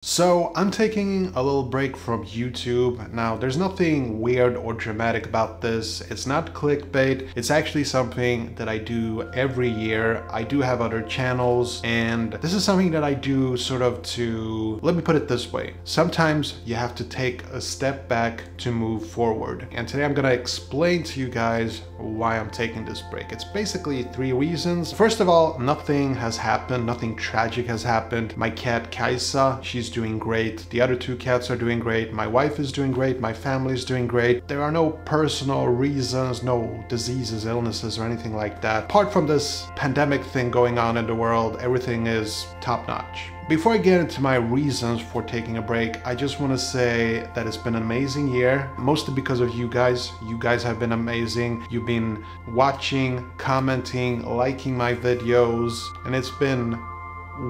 So I'm taking a little break from YouTube. Now, there's nothing weird or dramatic about this. It's not clickbait. It's actually something that I do every year. I do have other channels, and this is something that I do sort of to, let me put it this way. Sometimes you have to take a step back to move forward. And today I'm gonna explain to you guys why I'm taking this break. It's basically 3 reasons. First of all, nothing has happened. Nothing tragic has happened. My cat Kaisa, she's doing great. The other 2 cats are doing great. My wife is doing great. My family is doing great. There are no personal reasons, no diseases, illnesses, or anything like that. Apart from this pandemic thing going on in the world, everything is top notch. Before I get into my reasons for taking a break, I just want to say that it's been an amazing year, mostly because of you guys. You guys have been amazing. You've been watching, commenting, liking my videos, and it's been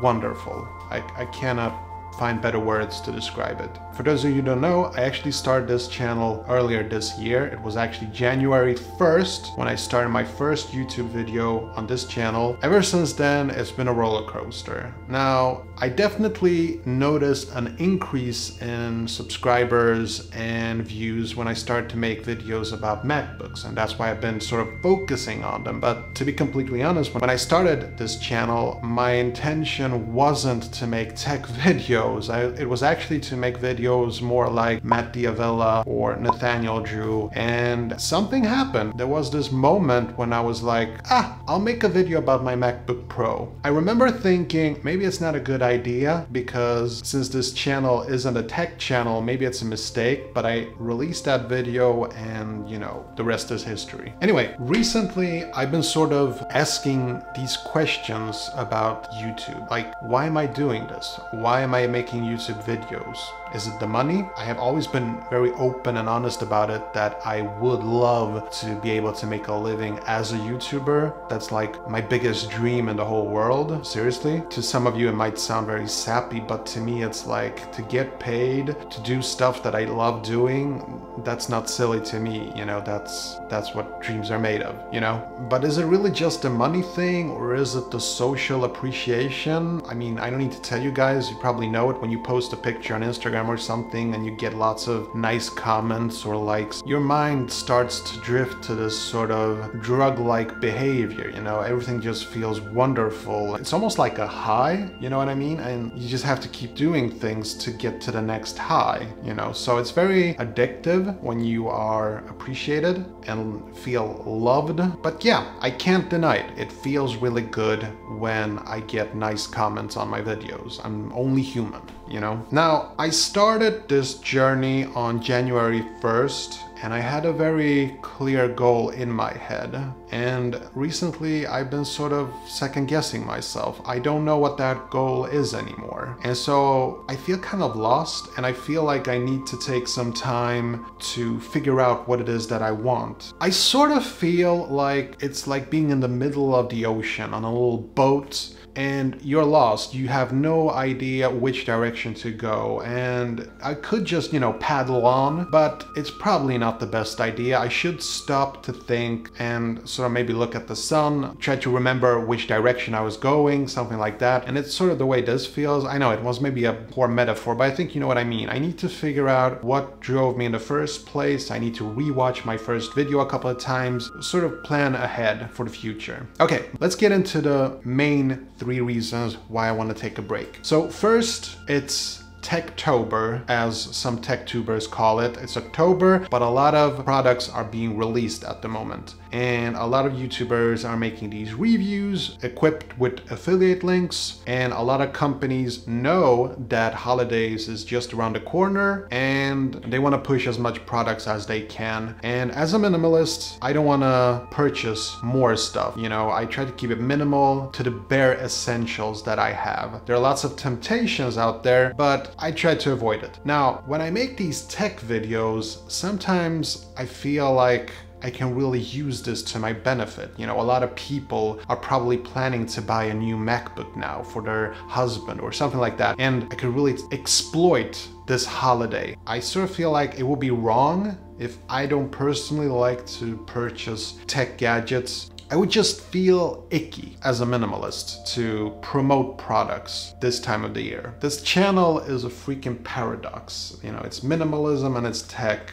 wonderful. I cannot find better words to describe it. For those of you who don't know, I actually started this channel earlier this year. It was actually January 1st when I started my first YouTube video on this channel. Ever since then, it's been a roller coaster. Now, I definitely noticed an increase in subscribers and views when I started to make videos about MacBooks, and that's why I've been sort of focusing on them. But to be completely honest, when I started this channel, my intention wasn't to make tech videos. It was actually to make videos more like Matt Diavella or Nathaniel Drew, and something happened. There was this moment when I was like, I'll make a video about my MacBook Pro. I remember thinking maybe it's not a good idea because since this channel isn't a tech channel, maybe it's a mistake, but I released that video and you know, the rest is history. Anyway, recently I've been sort of asking these questions about YouTube. Like, why am I doing this? Why am I making YouTube videos? Is it the money? I have always been very open and honest about it that I would love to be able to make a living as a YouTuber. That's like my biggest dream in the whole world, seriously. To some of you it might sound very sappy, but to me it's like to get paid to do stuff that I love doing. That's not silly to me, you know, that's what dreams are made of, you know? But is it really just a money thing, or is it the social appreciation? I mean, I don't need to tell you guys, you probably know it when you post a picture on Instagram or something and you get lots of nice comments or likes. Your mind starts to drift to this sort of drug-like behavior, you know? Everything just feels wonderful. It's almost like a high, you know what I mean? And you just have to keep doing things to get to the next high, you know? So it's very addictive when you are appreciated and feel loved. But yeah, I can't deny it. It feels really good when I get nice comments on my videos. I'm only human, you know? Now, I started this journey on January 1st, and I had a very clear goal in my head. And recently I've been sort of second guessing myself. I don't know what that goal is anymore. And so I feel kind of lost, and I feel like I need to take some time to figure out what it is that I want. I sort of feel like it's like being in the middle of the ocean on a little boat, and you're lost. You have no idea which direction to go. And I could just, you know, paddle on, but it's probably not the best idea. I should stop to think and sort of maybe look at the sun, try to remember which direction I was going, something like that. And it's sort of the way this feels. I know it was maybe a poor metaphor, but I think you know what I mean. I need to figure out what drove me in the first place. I need to rewatch my first video a couple of times, sort of plan ahead for the future. Okay, let's get into the main 3 reasons why I want to take a break. So first, it's Techtober, as some Techtubers call it. It's October, but a lot of products are being released at the moment. And a lot of YouTubers are making these reviews equipped with affiliate links, and a lot of companies know that holidays is just around the corner and they want to push as much products as they can. And as a minimalist, I don't want to purchase more stuff, you know? I try to keep it minimal to the bare essentials that I have. There are lots of temptations out there, but I try to avoid it. Now, when I make these tech videos, sometimes I feel like I can really use this to my benefit. You know, a lot of people are probably planning to buy a new MacBook now for their husband or something like that, and I could really exploit this holiday. I sort of feel like it would be wrong if I don't personally like to purchase tech gadgets I would just feel icky as a minimalist to promote products this time of the year. This channel is a freaking paradox. You know, it's minimalism and it's tech,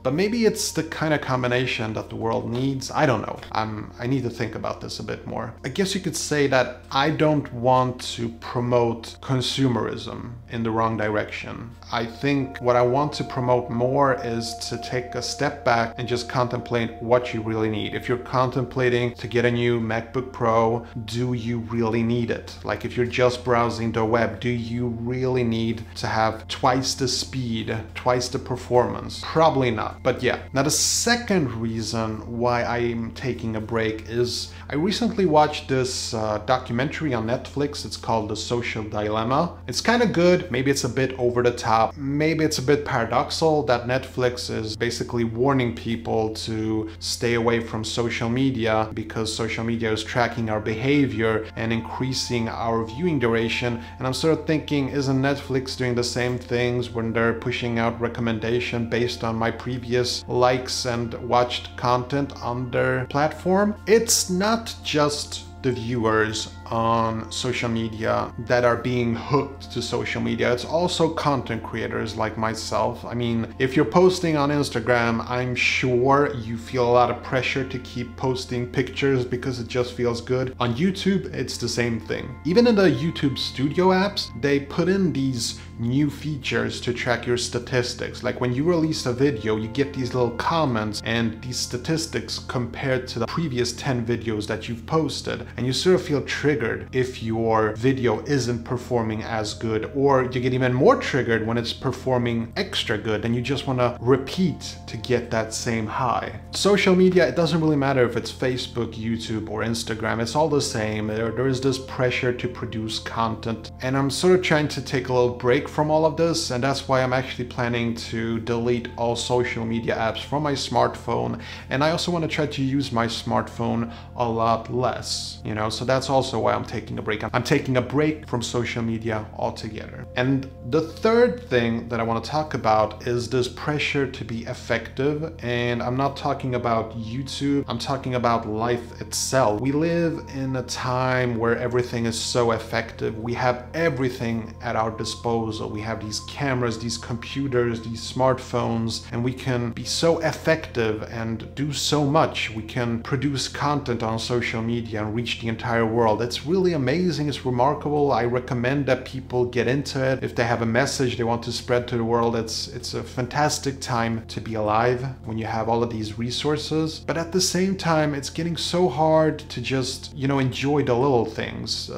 but maybe it's the kind of combination that the world needs. I don't know. I need to think about this a bit more. I guess you could say that I don't want to promote consumerism in the wrong direction. I think what I want to promote more is to take a step back and just contemplate what you really need. If you're contemplating to get a new MacBook Pro, do you really need it? Like if you're just browsing the web, do you really need to have twice the speed, twice the performance? Probably not, but yeah. Now the second reason why I'm taking a break is I recently watched this documentary on Netflix. It's called The Social Dilemma. It's kind of good. Maybe it's a bit over the top. Maybe it's a bit paradoxical that Netflix is basically warning people to stay away from social media because social media is tracking our behavior and increasing our viewing duration. And I'm sort of thinking, isn't Netflix doing the same things when they're pushing out recommendation based on my previous likes and watched content on their platform? It's not just the viewers on social media that are being hooked to social media. It's also content creators like myself. I mean, if you're posting on Instagram, I'm sure you feel a lot of pressure to keep posting pictures because it just feels good. On YouTube, it's the same thing. Even in the YouTube Studio apps, they put in these new features to track your statistics. Like when you release a video, you get these little comments and these statistics compared to the previous 10 videos that you've posted. And you sort of feel triggered if your video isn't performing as good, or you get even more triggered when it's performing extra good and you just want to repeat to get that same high. Social media, it doesn't really matter if it's Facebook, YouTube, or Instagram. It's all the same. There is this pressure to produce content, and I'm sort of trying to take a little break from all of this, and that's why I'm actually planning to delete all social media apps from my smartphone. And I also want to try to use my smartphone a lot less, you know, so that's also why I'm taking a break. I'm taking a break from social media altogether. And the third thing that I want to talk about is this pressure to be effective. And I'm not talking about YouTube, I'm talking about life itself. We live in a time where everything is so effective. We have everything at our disposal. We have these cameras, these computers, these smartphones, and we can be so effective and do so much. We can produce content on social media and reach the entire world. It's really amazing. It's remarkable. I recommend that people get into it. If they have a message they want to spread to the world, it's a fantastic time to be alive when you have all of these resources. But at the same time, it's getting so hard to just, you know, enjoy the little things,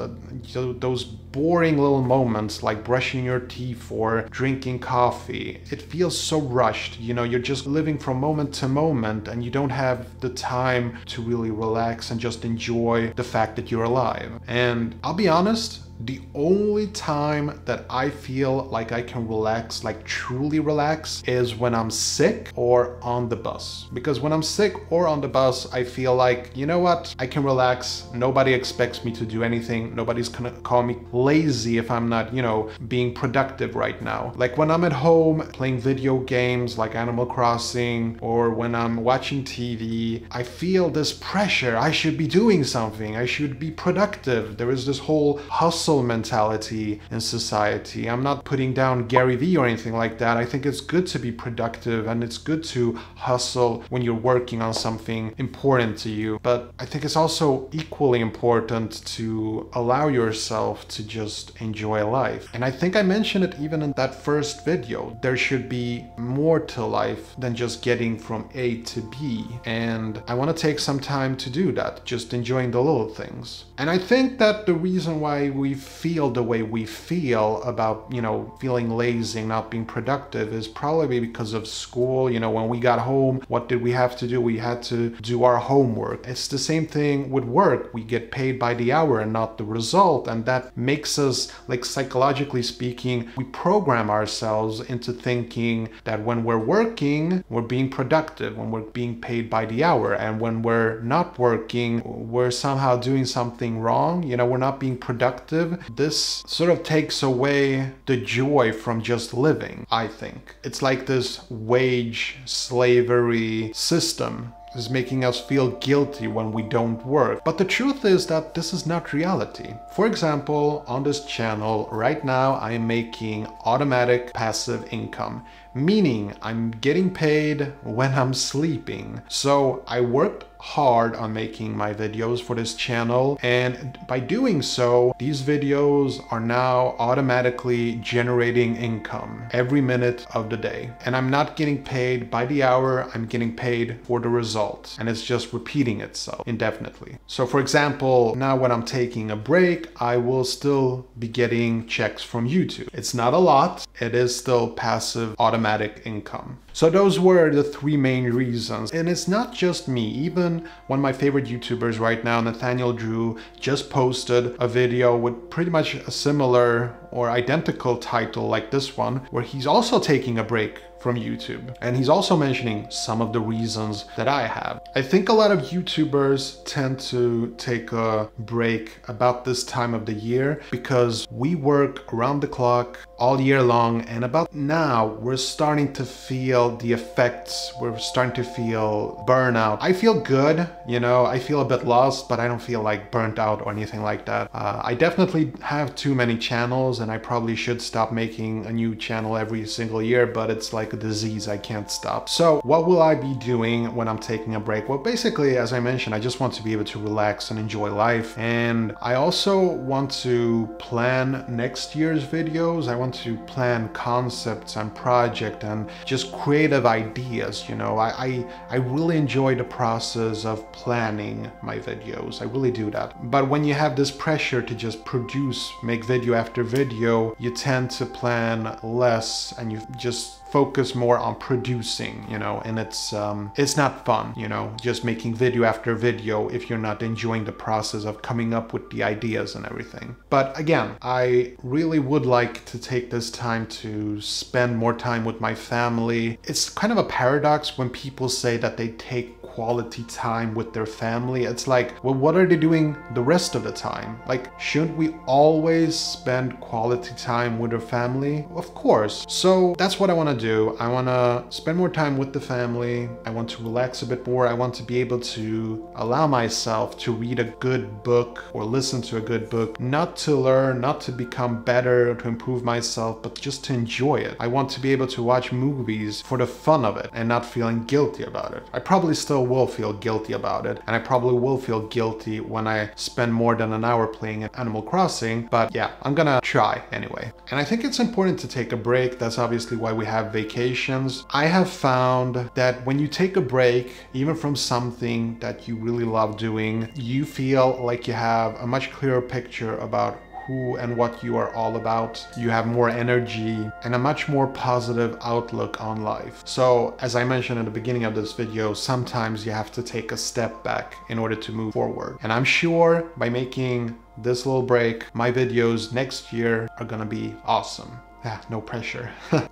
those boring little moments like brushing your teeth or drinking coffee. It feels so rushed, you know, you're just living from moment to moment and you don't have the time to really relax and just enjoy the fact that you're alive. And I'll be honest, the only time that I feel like I can relax, like truly relax, is when I'm sick or on the bus. Because when I'm sick or on the bus, I feel like, you know what, I can relax. Nobody expects me to do anything. Nobody's gonna call me lazy if I'm not, you know, being productive right now. Like when I'm at home playing video games like Animal Crossing, or when I'm watching TV, I feel this pressure. I should be doing something. I should be productive. There is this whole hustle mentality in society. I'm not putting down Gary Vee or anything like that. I think it's good to be productive and it's good to hustle when you're working on something important to you. But I think it's also equally important to allow yourself to just enjoy life. And I think I mentioned it even in that first video. There should be more to life than just getting from A to B. And I want to take some time to do that, just enjoying the little things. And I think that the reason why we feel the way we feel about, you know, feeling lazy, not being productive, is probably because of school. You know, when we got home, what did we have to do? We had to do our homework. It's the same thing with work. We get paid by the hour and not the result. And that makes us, like, psychologically speaking, we program ourselves into thinking that when we're working, we're being productive, when we're being paid by the hour. And when we're not working, we're somehow doing something wrong. You know, we're not being productive. This sort of takes away the joy from just living, I think. It's like this wage slavery system is making us feel guilty when we don't work. But the truth is that this is not reality. For example, on this channel right now, I am making automatic passive income, meaning I'm getting paid when I'm sleeping. So I worked hard on making my videos for this channel, and by doing so, these videos are now automatically generating income every minute of the day. And I'm not getting paid by the hour, I'm getting paid for the result. And it's just repeating itself indefinitely. So for example, now when I'm taking a break, I will still be getting checks from YouTube. It's not a lot, it is still passive automatic income. So those were the three main reasons. And it's not just me, even one of my favorite YouTubers right now, Nathaniel Drew, just posted a video with pretty much a similar or identical title like this one, where he's also taking a break from YouTube. And he's also mentioning some of the reasons that I have. I think a lot of YouTubers tend to take a break about this time of the year because we work around the clock all year long, and about now we're starting to feel the effects. We're starting to feel burnout. I feel good, you know, I feel a bit lost, but I don't feel like burnt out or anything like that. I definitely have too many channels, and I probably should stop making a new channel every single year, but it's like a disease, I can't stop. So what will I be doing when I'm taking a break? Well, basically, as I mentioned, I just want to be able to relax and enjoy life. And I also want to plan next year's videos. I want to plan concepts and projects and just creative ideas, you know. I really enjoy the process of planning my videos. I really do that. But when you have this pressure to just produce, make video after video, you tend to plan less and you just focus more on producing, you know, and it's not fun, you know, just making video after video if you're not enjoying the process of coming up with the ideas and everything. But again, I really would like to take this time to spend more time with my family. It's kind of a paradox when people say that they take quality time with their family. It's like, well, what are they doing the rest of the time? Like, shouldn't we always spend quality time with our family? Of course. So that's what I want to do. I want to spend more time with the family. I want to relax a bit more. I want to be able to allow myself to read a good book or listen to a good book, not to learn, not to become better, to improve myself, but just to enjoy it. I want to be able to watch movies for the fun of it and not feeling guilty about it. I probably still will feel guilty about it, and I probably will feel guilty when I spend more than an hour playing Animal Crossing, but yeah, I'm gonna try anyway. And I think it's important to take a break. That's obviously why we have vacations. I have found that when you take a break, even from something that you really love doing, you feel like you have a much clearer picture about who and what you are all about. You have more energy and a much more positive outlook on life. So as I mentioned at the beginning of this video, sometimes you have to take a step back in order to move forward. And I'm sure by making this little break, my videos next year are gonna be awesome. Yeah, no pressure.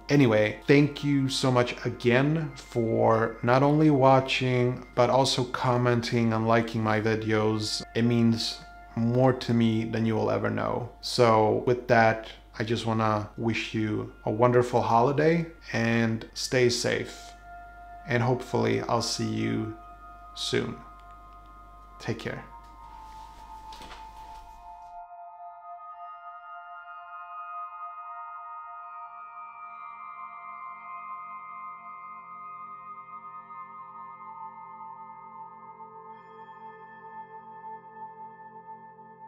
Anyway, thank you so much again for not only watching, but also commenting and liking my videos. It means more to me than you will ever know. So with that, I just want to wish you a wonderful holiday and stay safe. And hopefully I'll see you soon. Take care.